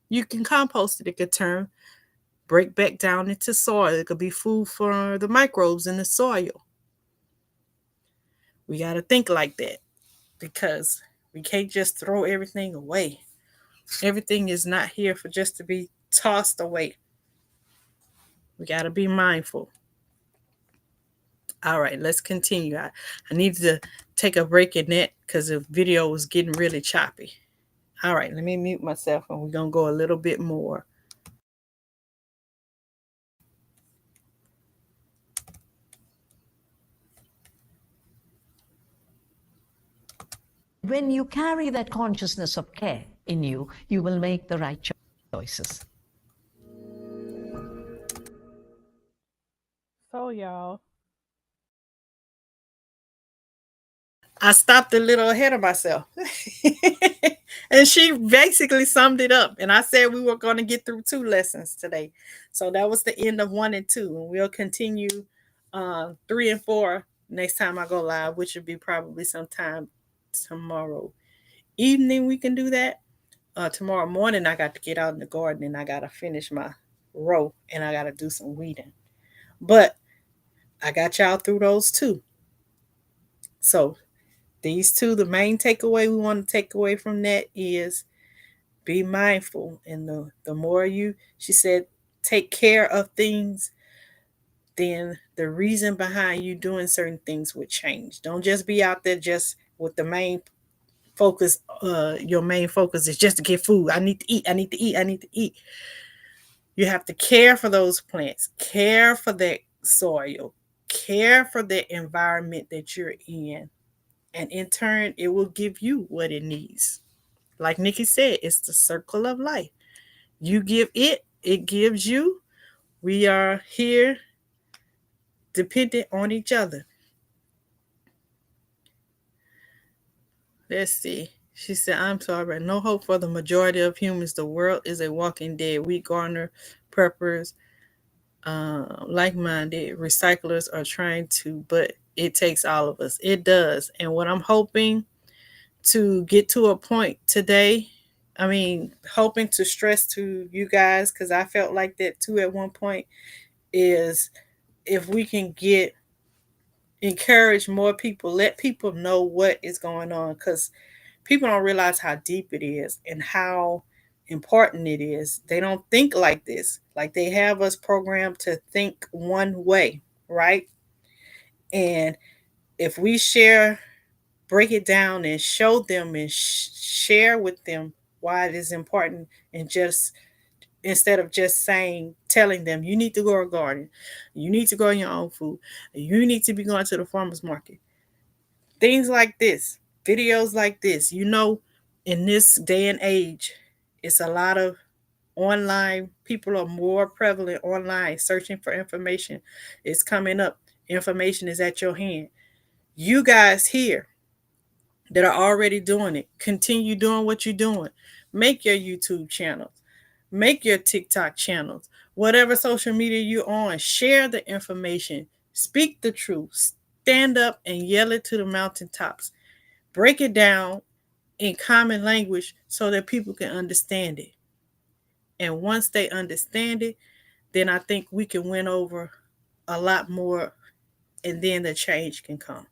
You can compost it. It could break back down into soil. It could be food for the microbes in the soil. We got to think like that, because we can't just throw everything away. Everything is not here for just to be tossed away. We got to be mindful. All right, let's continue. I need to take a break in that because the video was getting really choppy. All right, let me mute myself and we're going to go a little bit more. When you carry that consciousness of care in you, you will make the right choices. So, y'all, I stopped a little ahead of myself. And she basically summed it up. And I said we were going to get through 2 lessons today. So that was the end of 1 and 2. And we'll continue 3 and 4 next time I go live, which would be probably sometime tomorrow evening. We can do that. Tomorrow morning, I got to get out in the garden and I got to finish my row and I got to do some weeding. But I got y'all through those 2. So these 2, the main takeaway we want to take away from that is be mindful. And the more she said, take care of things, then the reason behind you doing certain things would change. Don't just be out there just with the main focus. Your main focus is just to get food. I need to eat. I need to eat. I need to eat. You have to care for those plants, care for that soil, care for the environment that you're in. And in turn, it will give you what it needs. Like Nikki said, it's the circle of life. You give it, it gives you. We are here dependent on each other. Let's see. She said, I'm sorry, no hope for the majority of humans. The world is a walking dead. Wheat gardener, preppers, like-minded recyclers are trying to, but it takes all of us. It does. And what I'm hoping to get to a point today, hoping to stress to you guys, because I felt like that too at one point, is if we can encourage more people, let people know what is going on, because people don't realize how deep it is and how important it is. They don't think like this. Like, they have us programmed to think one way, right? And if we break it down and show them and share with them why it is important, and just instead of just telling them, you need to grow a garden, you need to grow your own food, you need to be going to the farmer's market, things like this, videos like this, in this day and age, it's a lot of online. People are more prevalent online searching for information. It's coming up. Information is at your hand. You guys here that are already doing it, continue doing what you're doing. Make your YouTube channels, make your TikTok channels, whatever social media you're on, share the information, speak the truth, stand up and yell it to the mountaintops, break it down in common language so that people can understand it. And once they understand it, then I think we can win over a lot more, and then the change can come.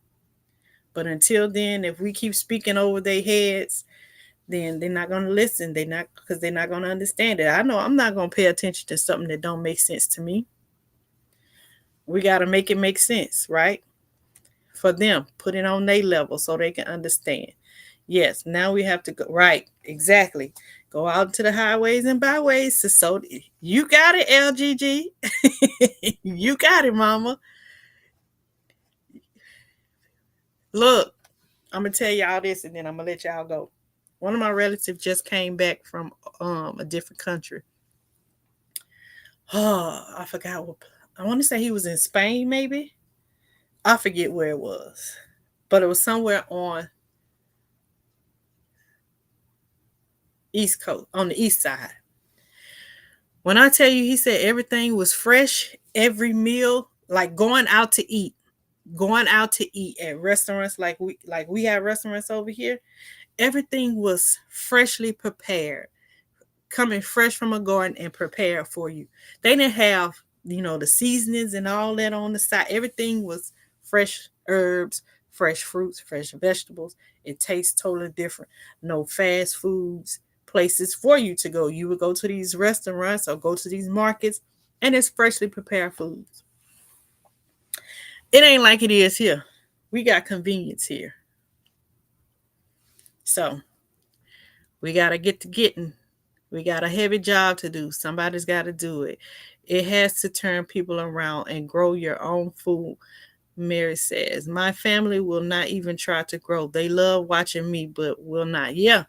But until then, if we keep speaking over their heads, then they're not going to listen. Because they're not going to understand it. I know I'm not going to pay attention to something that don't make sense to me. We got to make it make sense, right? For them, put it on their level so they can understand. Yes, now we have to go, right, exactly. Go out to the highways and byways. So you got it, LGG. You got it, mama. Look, I'm going to tell y'all this, and then I'm going to let y'all go. One of my relatives just came back from a different country. Oh, I forgot what. I want to say he was in Spain, maybe. I forget where it was. But it was somewhere on East Coast, on the east side. When I tell you, he said everything was fresh, every meal, like going out to eat at restaurants like we have restaurants over here. Everything was freshly prepared, coming fresh from a garden and prepared for you. They didn't have, the seasonings and all that on the side. Everything was fresh herbs, fresh fruits, fresh vegetables. It tastes totally different. No fast foods, places for you to go. You would go to these restaurants or go to these markets, and it's freshly prepared foods. It ain't like it is here. We got convenience here. So we got to get to getting. We got a heavy job to do. Somebody's got to do it. It has to turn people around and grow your own food. Mary says, my family will not even try to grow. They love watching me, but will not. Yeah.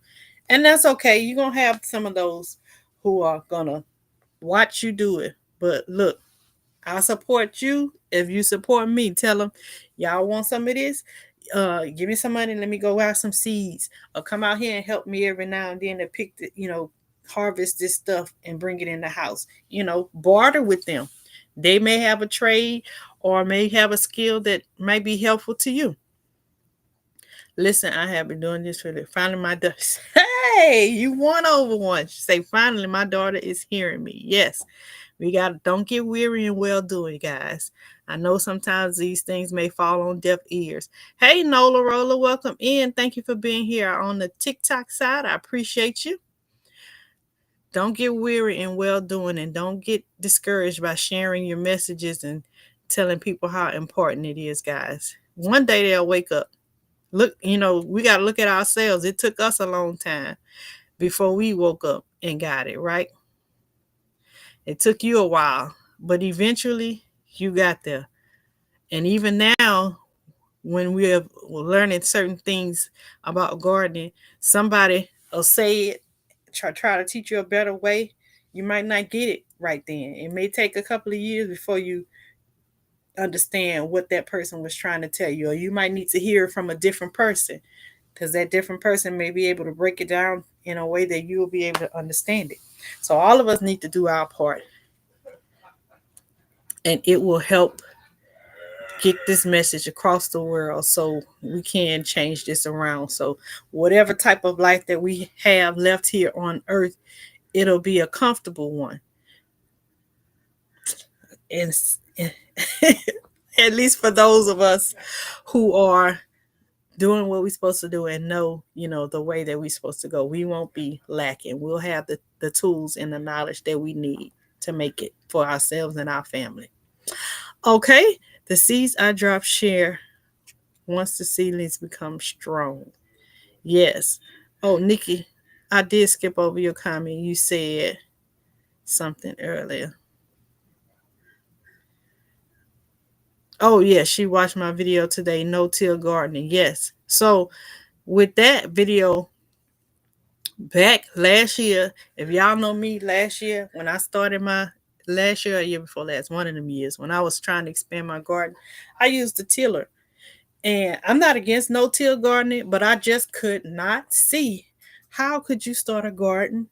And that's okay. You're going to have some of those who are going to watch you do it. But look, I'll support you if you support me. Tell them, y'all want some of this? Give me some money. Let me go out some seeds. Or come out here and help me every now and then to pick the, harvest this stuff and bring it in the house. Barter with them. They may have a trade or may have a skill that might be helpful to you. Listen, I have been doing this for finally my daughter. Hey, you won over one. She say, finally, my daughter is hearing me. Yes, don't get weary in well doing, guys. I know sometimes these things may fall on deaf ears. Hey, Nola Rolla, welcome in. Thank you for being here on the TikTok side. I appreciate you. Don't get weary in well doing, and don't get discouraged by sharing your messages and telling people how important it is, guys. One day they'll wake up. Look, we got to look at ourselves. It took us a long time before we woke up and got it, right? It took you a while, but eventually you got there. And even now, when we're learning certain things about gardening, somebody will say it, try to teach you a better way. You might not get it right then. It may take a couple of years before you understand what that person was trying to tell you, or you might need to hear from a different person, because that different person may be able to break it down in a way that you will be able to understand it. So all of us need to do our part, and it will help get this message across the world so we can change this around. So whatever type of life that we have left here on earth, it'll be a comfortable one. And At least for those of us who are doing what we're supposed to do and know, the way that we're supposed to go, we won't be lacking. We'll have the tools and the knowledge that we need to make it for ourselves and our family. Okay, the seeds I drop share once the seedlings become strong. Yes. Oh, Nikki, I did skip over your comment. You said something earlier. Oh, yeah, she watched my video today, no-till gardening. Yes. So with that video back last year, if y'all know me last year, when I started my last year or year before last, one of them years, when I was trying to expand my garden, I used the tiller. And I'm not against no-till gardening, but I just could not see how could you start a garden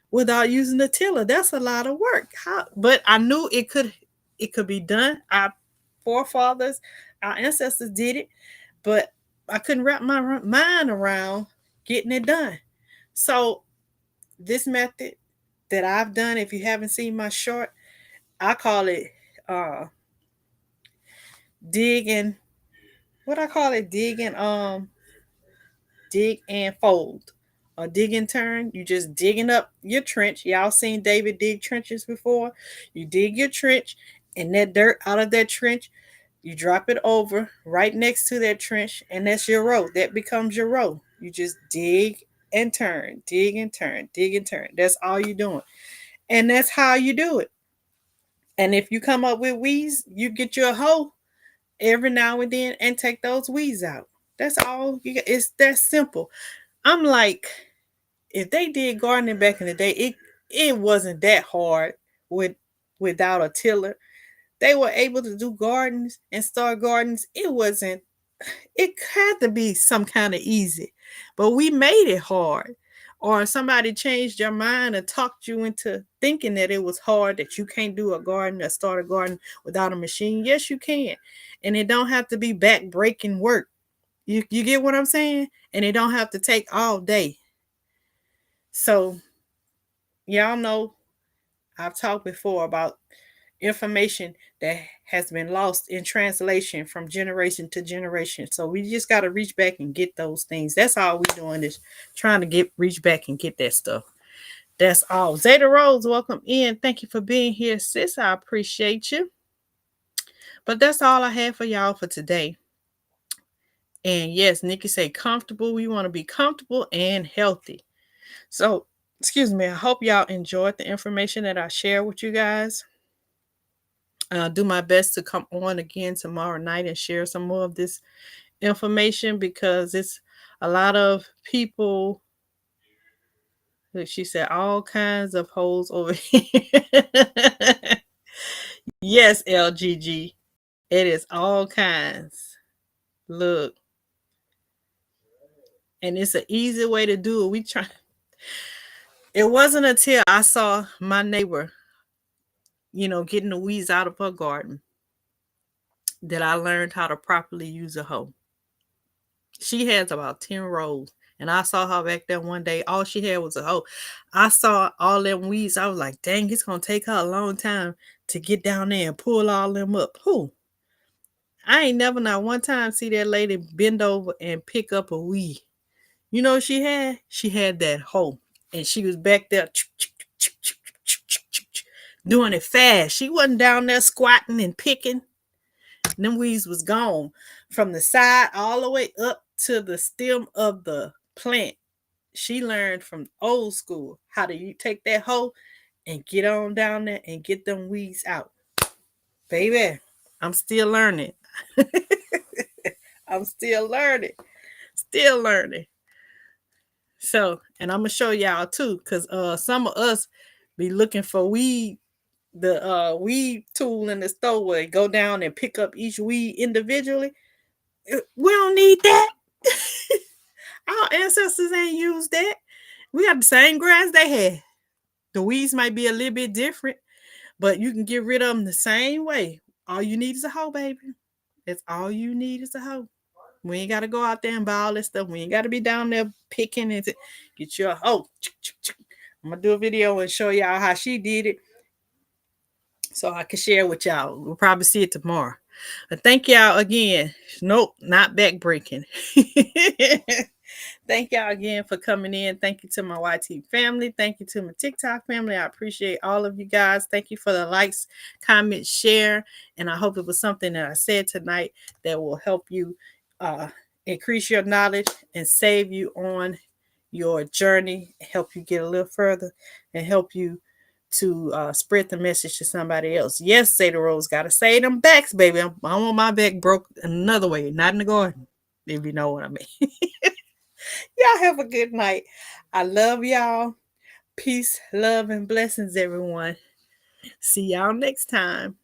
without using the tiller. That's a lot of work. But I knew it could be done. Our forefathers, our ancestors did it, but I couldn't wrap my mind around getting it done. So this method that I've done, if you haven't seen my short, I call it digging. What I call it, dig and fold, or dig and turn. You just digging up your trench. Y'all seen David dig trenches before? You dig your trench, and that dirt out of that trench, you drop it over right next to that trench, and that's your row. That becomes your row. You just dig and turn, dig and turn, dig and turn. That's all you're doing. And that's how you do it. And if you come up with weeds, you get your hoe every now and then and take those weeds out. That's all you get. It's that simple. I'm like, if they did gardening back in the day, it wasn't that hard without a tiller. They were able to do gardens and start gardens. It had to be some kind of easy, but we made it hard. Or somebody changed your mind and talked you into thinking that it was hard, that you can't do a garden or start a garden without a machine. Yes, you can. And it don't have to be back breaking work. You get what I'm saying? And it don't have to take all day. So y'all know I've talked before about information that has been lost in translation from generation to generation. So we just got to reach back and get those things. That's all we're doing, is trying to reach back and get that stuff. That's all. Zeta Rose, welcome in. Thank you for being here, sis. I appreciate you. But that's all I have for y'all for today. And yes, Nikki say comfortable. We want to be comfortable and healthy. So, excuse me. I hope y'all enjoyed the information that I share with you guys. I'll do my best to come on again tomorrow night and share some more of this information, because it's a lot of people. She said all kinds of holes over here. Yes, LGG. It is all kinds. Look. And it's an easy way to do it. It wasn't until I saw my neighbor, getting the weeds out of her garden, that I learned how to properly use a hoe. She has about 10 rows. And I saw her back there one day. All she had was a hoe. I saw all them weeds. I was like, dang, it's going to take her a long time to get down there and pull all them up. Who? I ain't never not one time see that lady bend over and pick up a weed. You know what she had? She had that hoe. And she was back there doing it fast. She wasn't down there squatting and picking. Them weeds was gone from the side all the way up to the stem of the plant. She learned from old school how to take that hoe and get on down there and get them weeds out. Baby, I'm still learning. I'm still learning. Still learning. So, and I'm going to show y'all too, because some of us be looking for the weed tool in the store where go down and pick up each weed individually. We don't need that. Our ancestors ain't used that. We got the same grass they had. The weeds might be a little bit different, but you can get rid of them the same way. All you need is a hoe, baby. That's all you need is a hoe. We ain't got to go out there and buy all this stuff. We ain't got to be down there picking and get your hoe. I'm going to do a video and show y'all how she did it. so I can share with y'all. We'll probably see it tomorrow. But thank y'all again. Nope, not back breaking. Thank y'all again for coming in. Thank you to my YT family. Thank you to my TikTok family. I appreciate all of you guys. Thank you for the likes, comments, share. And I hope it was something that I said tonight that will help you increase your knowledge and save you on your journey, help you get a little further, and help you to spread the message to somebody else. Yes, Say the Rose, gotta say them backs, baby. I want my back broke another way, not in the garden, if you know what I mean. Y'all have a good night. I love y'all. Peace, love, and blessings, everyone. See y'all next time.